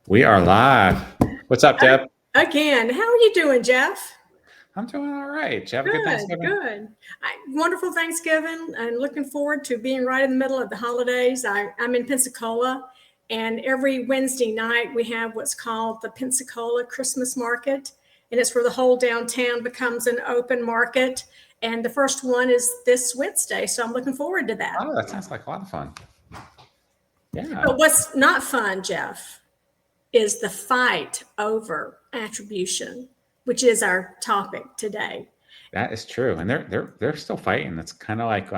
We are live. What's up, Deb? Again, how are you doing, Jeff? I'm doing all right. Did you have a good Good, Thanksgiving? good. Wonderful Thanksgiving and looking forward to being right in the middle of the holidays. I'm in Pensacola, and every Wednesday night we have what's called the Pensacola Christmas Market, and it's where the whole downtown becomes an open market. And the first one is this Wednesday, so I'm looking forward to that. Oh, that sounds like a lot of fun. Yeah, But what's not fun, Jeff, is the fight over attribution, which is our topic today. that is true. And they're still fighting. It's kind of like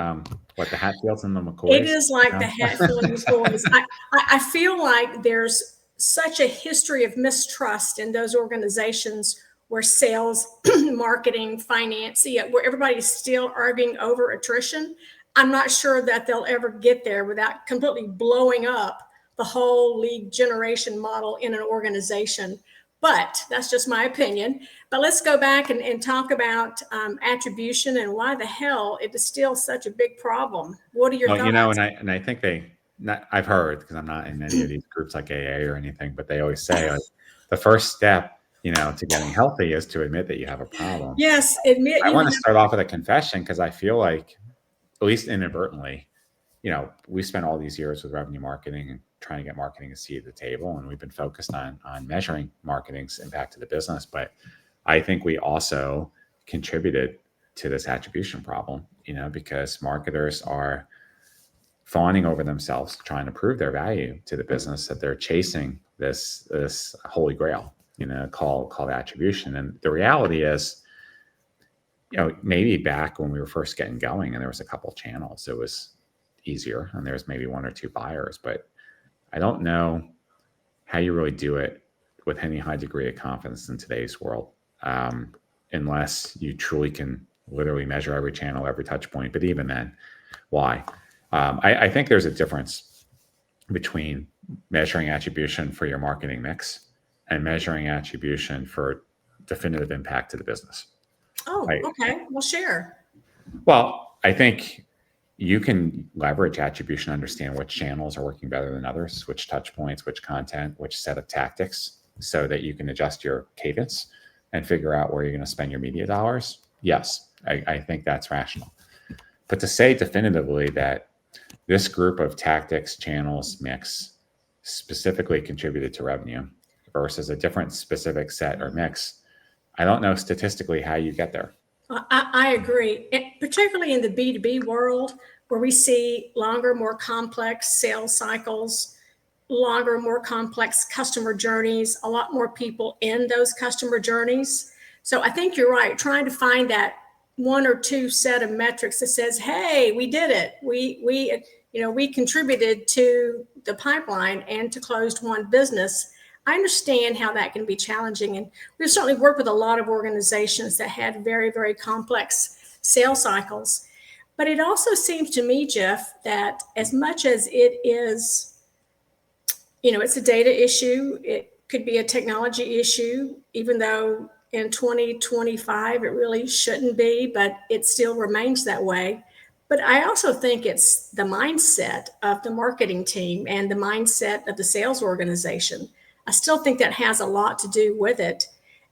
what the Hatfields and the It McCoys. is like You the know? Hatfield and McCoys. I feel like there's such a history of mistrust in those organizations where sales, marketing, finance, where everybody's still arguing over attrition. I'm not sure that they'll ever get there without completely blowing up the whole lead generation model in an organization. But that's just my opinion. But let's go back and talk about attribution and why the hell it is still such a big problem. What are your Well, thoughts? and I think I've heard because I'm not in any of these groups like AA or anything, but they always say like the first step, to getting healthy is to admit that you have a problem. Yes, admit I you want to have. start off with a confession because I feel like, at least inadvertently, we spent all these years with revenue marketing and trying to get marketing a seat at the table, and we've been focused on measuring marketing's impact to the business. But I think we also contributed to this attribution problem, because marketers are fawning over themselves, trying to prove their value to the business, that they're chasing this holy grail, called attribution. And the reality is, maybe back when we were first getting going and there was a couple channels, it was easier and there's maybe one or two buyers, but I don't know how you really do it with any high degree of confidence in today's world, unless you truly can literally measure every channel, every touch point. But even then, why? I think there's a difference between measuring attribution for your marketing mix and measuring attribution for definitive impact to the business. Oh, Right. okay. Well, share. Well, I think you can leverage attribution, understand which channels are working better than others, which touch points, which content, which set of tactics, so that you can adjust your cadence and figure out where you're going to spend your media dollars. Yes, I think that's rational. But to say definitively that this group of tactics, channels, mix specifically contributed to revenue versus a different specific set or mix, I don't know statistically how you get there. I agree, particularly in the B2B world where we see longer, more complex sales cycles, longer, more complex customer journeys, a lot more people in those customer journeys. So I think you're right, trying to find that one or two set of metrics that says, hey, we did it. We contributed to the pipeline and to closed won business. I understand how that can be challenging. And we've certainly worked with a lot of organizations that had very, very complex sales cycles. But it also seems to me, Jeff, that as much as it is, it's a data issue, it could be a technology issue, even though in 2025 it really shouldn't be, but it still remains that way. But I also think it's the mindset of the marketing team and the mindset of the sales organization. I still think that has a lot to do with it.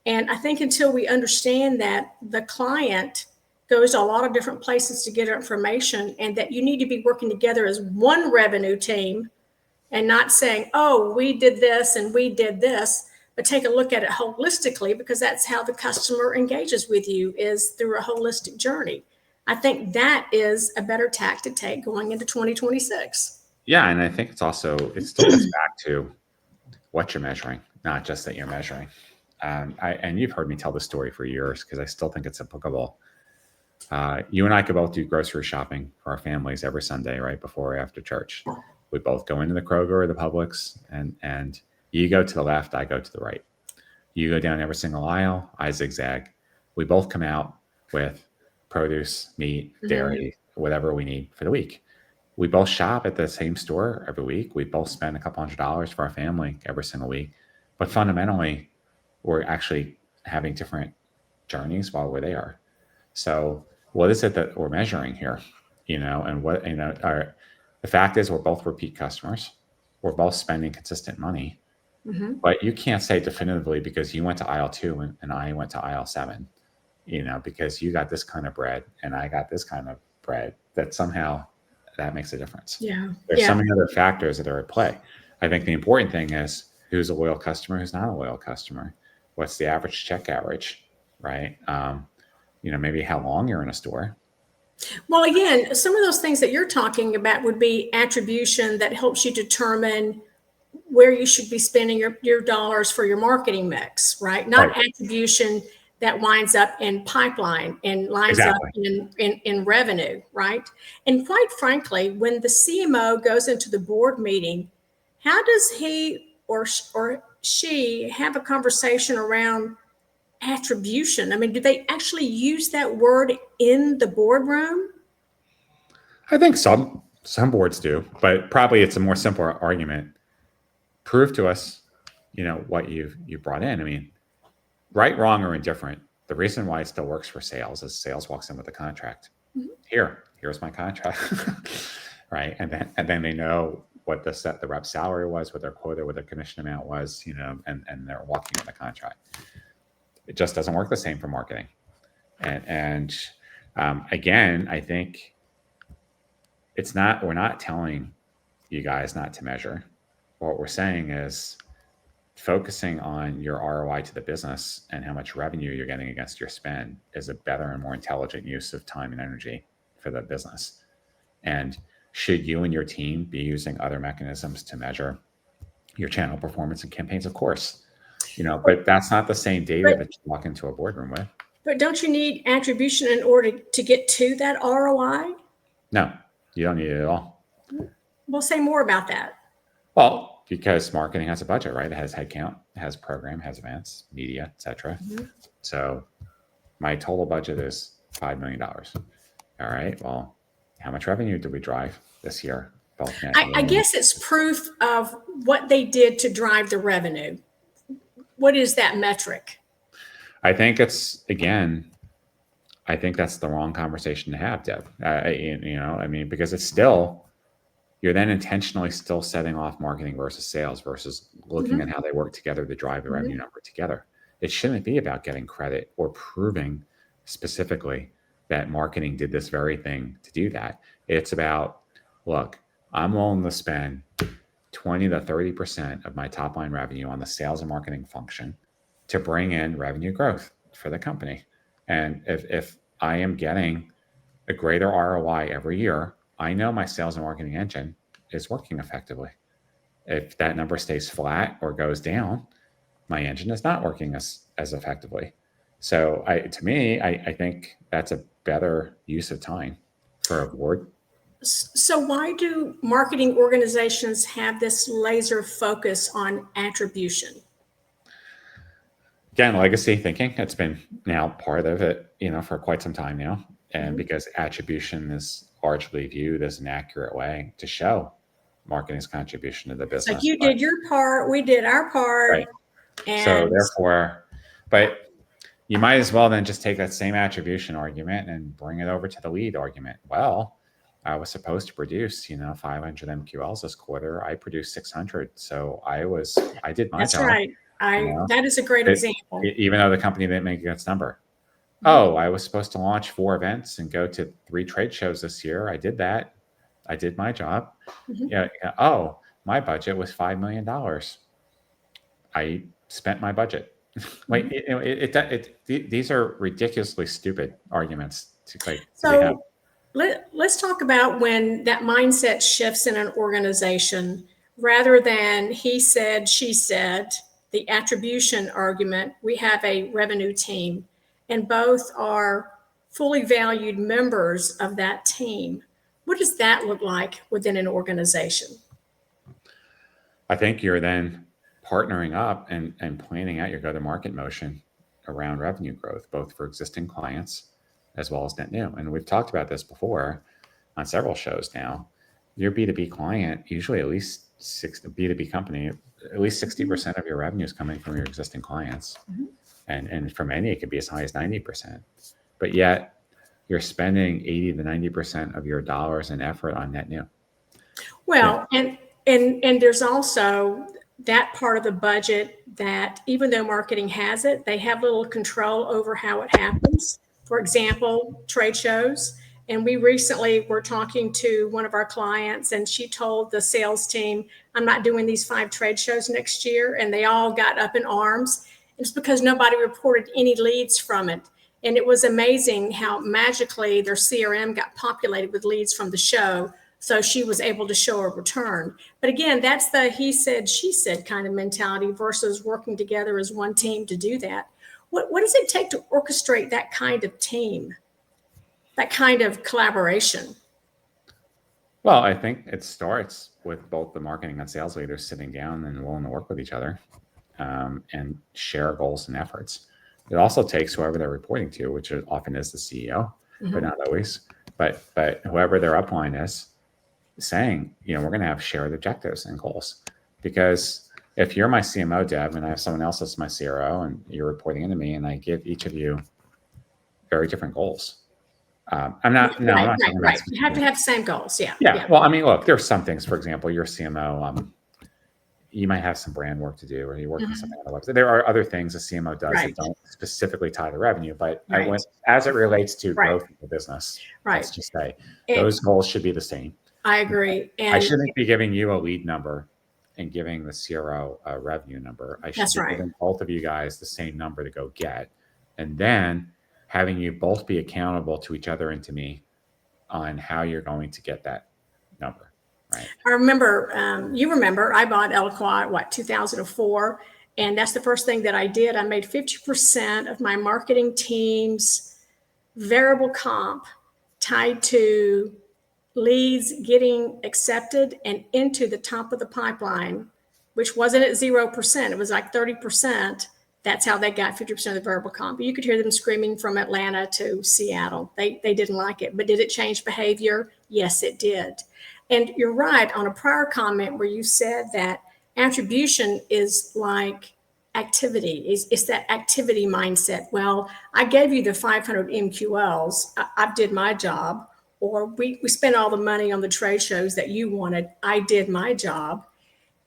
And I think until we understand that the client goes to a lot of different places to get information and that you need to be working together as one revenue team and not saying, oh, we did this and we did this, but take a look at it holistically, because that's how the customer engages with you, is through a holistic journey. I think that is a better tack to take going into 2026. Yeah, and I think it still gets back to what you're measuring, not just that you're measuring. And you've heard me tell this story for years because I still think it's applicable. You and I could both do grocery shopping for our families every Sunday, right before or after church. We both go into the Kroger or the Publix, and you go to the left, I go to the right. You go down every single aisle, I zigzag. We both come out with produce, meat, dairy, whatever we need for the week. We both shop at the same store every week. We both spend a couple $100s for our family every single week. But fundamentally, we're actually having different journeys while we're there. So what is it that we're measuring here? And what, the fact is we're both repeat customers. We're both spending consistent money. But you can't say definitively because you went to aisle 2 and I went to aisle 7, because you got this kind of bread and I got this kind of bread, that somehow that makes a difference. Yeah. There's so many other factors that are at play. I think the important thing is who's a loyal customer, who's not a loyal customer. What's the average check average, right? Maybe how long you're in a store. Well, again, some of those things that you're talking about would be attribution that helps you determine where you should be spending your dollars for your marketing mix, right? Not attribution that winds up in pipeline and lines up in revenue, right? And quite frankly, when the CMO goes into the board meeting, how does he or she have a conversation around attribution? I mean, do they actually use that word in the boardroom? I think some boards do, but probably it's a more simple argument. Prove to us, what you brought in. I mean, right, wrong, or indifferent. The reason why it still works for sales is sales walks in with a contract. Here's my contract, right? And then they know what the rep salary was, what their quota, what their commission amount was, and they're walking in the contract. It just doesn't work the same for marketing. And again, I think we're not telling you guys not to measure. What we're saying is focusing on your ROI to the business and how much revenue you're getting against your spend is a better and more intelligent use of time and energy for the business. And should you and your team be using other mechanisms to measure your channel performance and campaigns? Of course, but that's not the same data that you walk into a boardroom with. But don't you need attribution in order to get to that ROI? No, you don't need it at all. Well, say more about that. Well, because marketing has a budget, right? It has headcount, it has program, has events, media, etc. So my total budget is $5 million. All right. Well, how much revenue did we drive this year? I guess it's proof of what they did to drive the revenue. What is that metric? I think that's the wrong conversation to have, Deb. Because it's still, you're then intentionally still setting off marketing versus sales versus looking at how they work together to drive the revenue number together. It shouldn't be about getting credit or proving specifically that marketing did this very thing to do that. It's about, look, I'm willing to spend 20 to 30% of my top line revenue on the sales and marketing function to bring in revenue growth for the company. And if I am getting a greater ROI every year, I know my sales and marketing engine is working effectively. If that number stays flat or goes down, my engine is not working as effectively. So to me, I think that's a better use of time for a board. So why do marketing organizations have this laser focus on attribution? Again, legacy thinking. It's been now part of it, for quite some time now. And because attribution is largely viewed as an accurate way to show marketing's contribution to the business. Like you did your part, we did our part. Right. So therefore, but you might as well then just take that same attribution argument and bring it over to the lead argument. Well, I was supposed to produce, 500 MQLs this quarter. I produced 600. So I did my job. That's right. That is a great example. Even though the company didn't make its number. Oh, I was supposed to launch 4 events and go to 3 trade shows this year. I did that. I did my job. Oh, my budget was $5 million. I spent my budget. Wait, these are ridiculously stupid arguments to let's talk about when that mindset shifts in an organization rather than he said, she said, the attribution argument. We have a revenue team, and both are fully valued members of that team. What does that look like within an organization? I think you're then partnering up and planning out your go-to-market motion around revenue growth, both for existing clients as well as net new. And we've talked about this before on several shows now. Your B2B client, usually at least B2B company, at least 60% of your revenue is coming from your existing clients. And for many, it could be as high as 90%. But yet you're spending 80 to 90% of your dollars and effort on net new. Well, and there's also that part of the budget that even though marketing has it, they have little control over how it happens. For example, trade shows. And we recently were talking to one of our clients, and she told the sales team, I'm not doing these 5 trade shows next year. And they all got up in arms. It's because nobody reported any leads from it. And it was amazing how magically their CRM got populated with leads from the show. So she was able to show a return. But again, that's the he said, she said kind of mentality versus working together as one team to do that. What does it take to orchestrate that kind of team, that kind of collaboration? Well, I think it starts with both the marketing and sales leaders sitting down and willing to work with each other and share goals and efforts. It also takes whoever they're reporting to, which often is the CEO, but not always. But whoever their upline is, saying, we're going to have shared objectives and goals. Because if you're my CMO, Deb, and I have someone else that's my CRO, and you're reporting into me, and I give each of you very different goals. I'm not. No, I'm not talking about. You have to have the same goals. Yeah. Well, I mean, look, there's some things. For example, your CMO, you might have some brand work to do, or you work on something on the website. There are other things a CMO does that don't specifically tie to revenue, but as it relates to growth of the business, let's just say those goals should be the same. I agree. And I shouldn't be giving you a lead number and giving the CRO a revenue number. I should be giving both of you guys the same number to go get, and then having you both be accountable to each other and to me on how you're going to get that number. Right. I remember, you remember, I bought Eloqua at 2004, and that's the first thing that I did. I made 50% of my marketing team's variable comp tied to leads getting accepted and into the top of the pipeline, which wasn't at 0%. It was like 30%. That's how they got 50% of the variable comp. You could hear them screaming from Atlanta to Seattle. They didn't like it. But did it change behavior? Yes, it did. And you're right on a prior comment where you said that attribution is like activity. It's that activity mindset. Well, I gave you the 500 MQLs. I did my job. Or we spent all the money on the trade shows that you wanted. I did my job.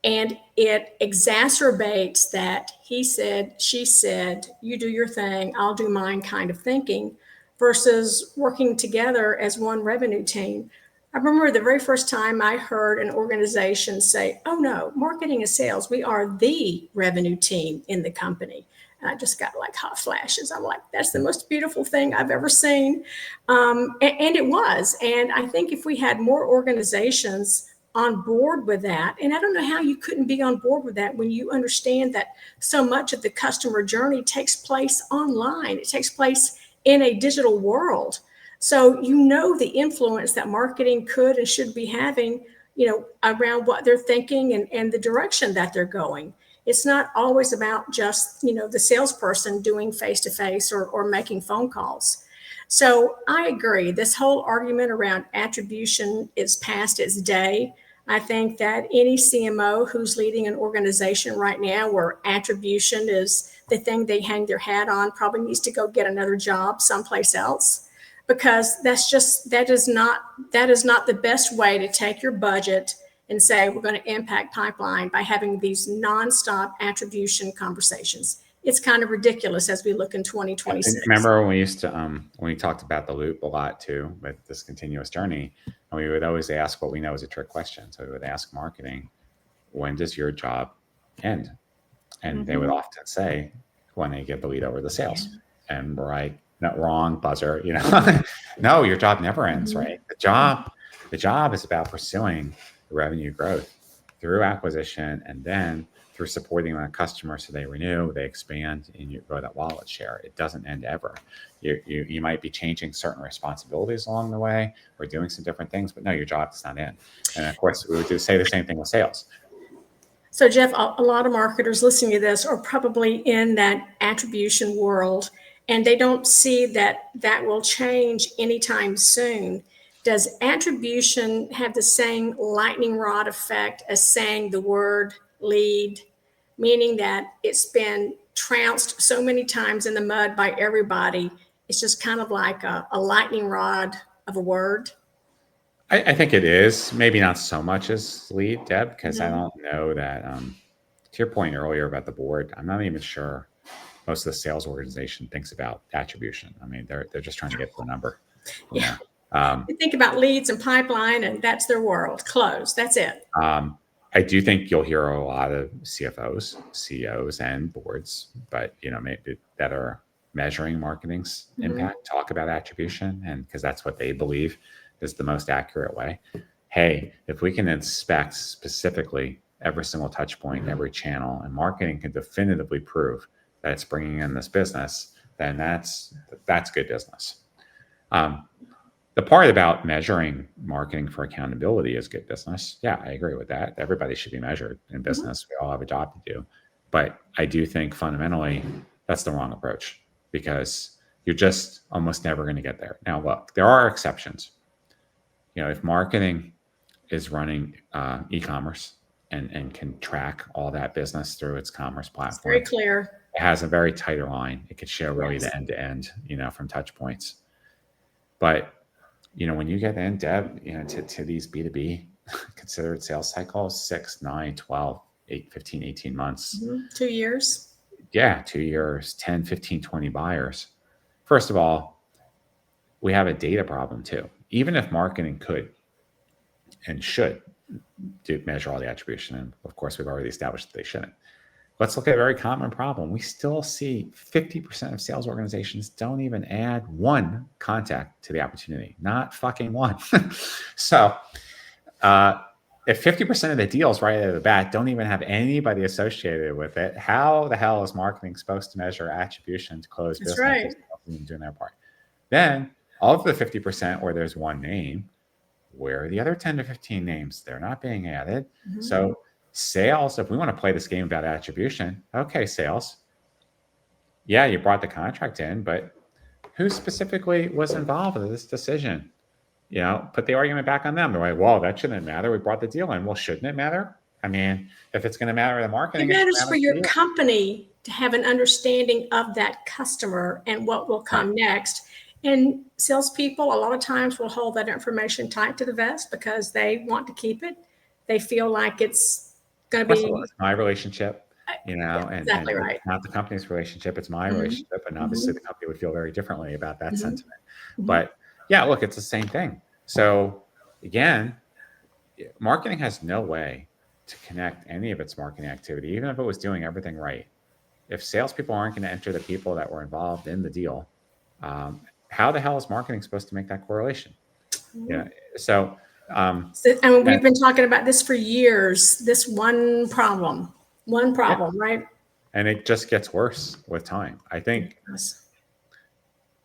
And it exacerbates that he said, she said, you do your thing, I'll do mine kind of thinking versus working together as one revenue team. I remember the very first time I heard an organization say, oh no, marketing and sales, we are the revenue team in the company. And I just got like hot flashes. I'm like, that's the most beautiful thing I've ever seen. And it was. And I think if we had more organizations on board with that, and I don't know how you couldn't be on board with that when you understand that so much of the customer journey takes place online. It takes place in a digital world. So the influence that marketing could and should be having, around what they're thinking and the direction that they're going. It's not always about just, the salesperson doing face-to-face or making phone calls. So I agree. This whole argument around attribution is past its day. I think that any CMO who's leading an organization right now where attribution is the thing they hang their hat on probably needs to go get another job someplace else, because that is not the best way to take your budget and say, we're going to impact pipeline by having these nonstop attribution conversations. It's kind of ridiculous as we look in 2026. Remember when we used to, when we talked about the loop a lot too, with this continuous journey, and we would always ask what we know is a trick question. So we would ask marketing, when does your job end? And they would often say, when they get the lead over the sales. And we're like, not wrong, buzzer, no, your job never ends, right? The job is about pursuing revenue growth through acquisition and then through supporting a customer so they renew, they expand, and you grow that wallet share. It doesn't end ever. You might be changing certain responsibilities along the way or doing some different things, but no, your job does not end. And of course, we would say the same thing with sales. So Jeff, a lot of marketers listening to this are probably in that attribution world, and they don't see that will change anytime soon. Does attribution have the same lightning rod effect as saying the word lead, meaning that it's been trounced so many times in the mud by everybody? It's just kind of like a lightning rod of a word. I think it is. Maybe not so much as lead, Deb, because I don't know that to your point earlier about the board, I'm not even sure most of the sales organization thinks about attribution. I mean, they're just trying to get to the number. Yeah. They think about leads and pipeline, and that's their world. Close. That's it. I do think you'll hear a lot of CFOs, CEOs, and boards, but maybe that are measuring marketing's impact, talk about attribution, and because that's what they believe is the most accurate way. Hey, if we can inspect specifically every single touch point, every channel, and marketing can definitively prove that it's bringing in this business, then that's good business. The part about measuring marketing for accountability is good business. Yeah, I agree with that. Everybody should be measured in business. We all have a job to do. But I do think fundamentally that's the wrong approach because you're just almost never going to get there. Now, look, there are exceptions. If marketing is running e-commerce and can track all that business through its commerce platform. It's very clear. It has a very tighter line. It could show really the end to end, from touch points. But when you get in depth, to these B2B considered sales cycles, 6, 9, 12, 8, 15, 18 months. 2 years. Yeah, 2 years, 10, 15, 20 buyers. First of all, we have a data problem too. Even if marketing could and should measure all the attribution, and of course we've already established that they shouldn't. Let's look at a very common problem. We still see 50% of sales organizations don't even add one contact to the opportunity, not fucking one. So if 50% of the deals right out of the bat don't even have anybody associated with it, how the hell is marketing supposed to measure attribution to close business? That's right. Doing their part. Then of the 50% where there's one name, where are the other 10 to 15 names? They're not being added. So sales, if we want to play this game about attribution, okay, sales. Yeah, you brought the contract in, but who specifically was involved in this decision? Put the argument back on them. They're like, well, that shouldn't matter. We brought the deal in. Well, shouldn't it matter? I mean, if it's going to matter to marketing, it matters for your company to have an understanding of that customer and what will come next. And salespeople, a lot of times, will hold that information tight to the vest because they want to keep it. They feel like it's going to be it's my relationship, exactly and right. Not the company's relationship. It's my relationship. And obviously the company would feel very differently about that sentiment. But yeah, look, it's the same thing. So again, marketing has no way to connect any of its marketing activity, even if it was doing everything right. If salespeople aren't going to enter the people that were involved in the deal, how the hell is marketing supposed to make that correlation? So we've been talking about this for years, this one problem, right? And it just gets worse with time. I think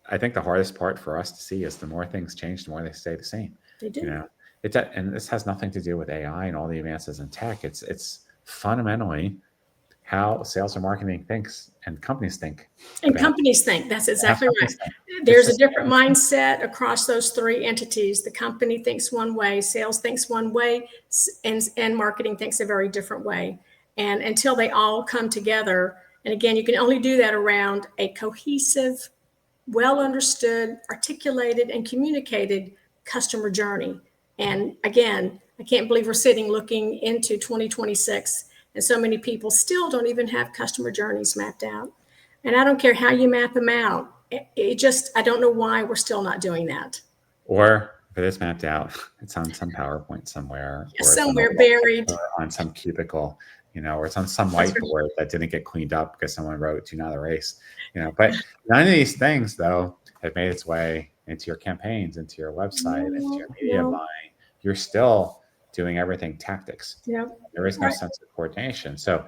the hardest part for us to see is the more things change, the more they stay the same. They do. And this has nothing to do with AI and all the advances in tech. It's fundamentally how sales and marketing thinks and companies think. And companies think. That's exactly right. There's a different mindset across those three entities. The company thinks one way, sales thinks one way, and marketing thinks a very different way. And until they all come together, and again, you can only do that around a cohesive, well understood, articulated, and communicated customer journey. And again, I can't believe we're sitting looking into 2026 and so many people still don't even have customer journeys mapped out. And I don't care how you map them out. I don't know why we're still not doing that. Or if it is mapped out, it's on some PowerPoint somewhere. Or somewhere buried. Or on some cubicle, or it's on some whiteboard that didn't get cleaned up because someone wrote "Do not erase." But none of these things, though, have made its way into your campaigns, into your website, into your media buying. You're still doing everything tactics. There is no sense of coordination. So,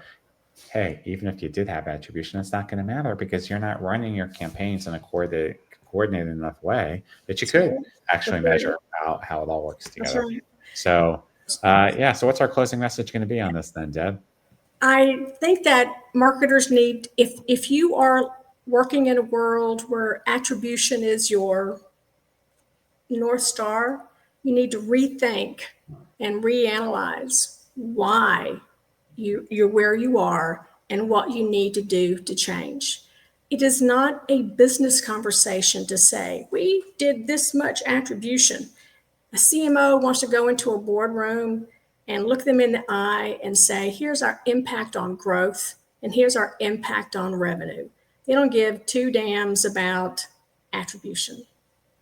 hey, even if you did have attribution, it's not going to matter because you're not running your campaigns in a coordinated enough way that you could actually measure how it all works together. So, so what's our closing message going to be on this then, Deb? I think that marketers need, if you are working in a world where attribution is your North Star, you need to rethink and reanalyze why you're where you are and what you need to do to change. It is not a business conversation to say, we did this much attribution. A CMO wants to go into a boardroom and look them in the eye and say, here's our impact on growth and here's our impact on revenue. They don't give two damns about attribution.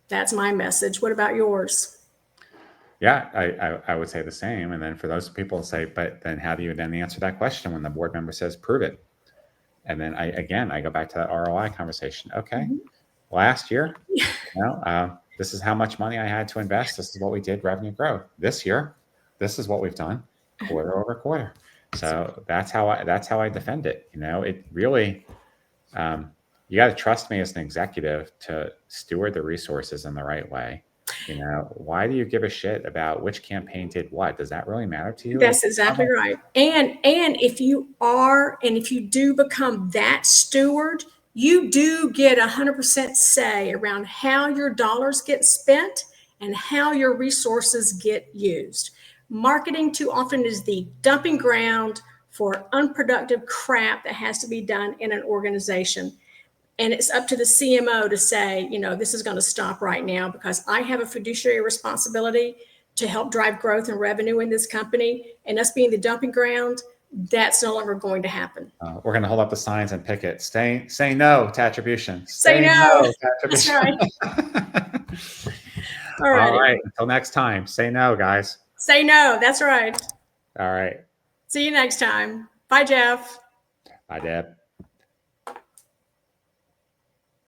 That's my message. What about yours? Yeah, I would say the same. And then for those people say, but then how do you then answer that question when the board member says, prove it? And then I go back to that ROI conversation. Okay, last year, this is how much money I had to invest. This is what we did, revenue growth. This year, this is what we've done, quarter over quarter. So that's how I defend it. It really, you got to trust me as an executive to steward the resources in the right way. Why do you give a shit about which campaign did what? Does that really matter to you? That's exactly right. And if you do become that steward, you do get 100% say around how your dollars get spent and how your resources get used. Marketing too often is the dumping ground for unproductive crap that has to be done in an organization. And it's up to the CMO to say, this is going to stop right now because I have a fiduciary responsibility to help drive growth and revenue in this company. And us being the dumping ground, that's no longer going to happen. We're going to hold up the signs and picket. Say no to attribution. Say no to attribution. That's right. All right. Until next time. Say no, guys. Say no. That's right. All right. See you next time. Bye, Jeff. Bye, Deb.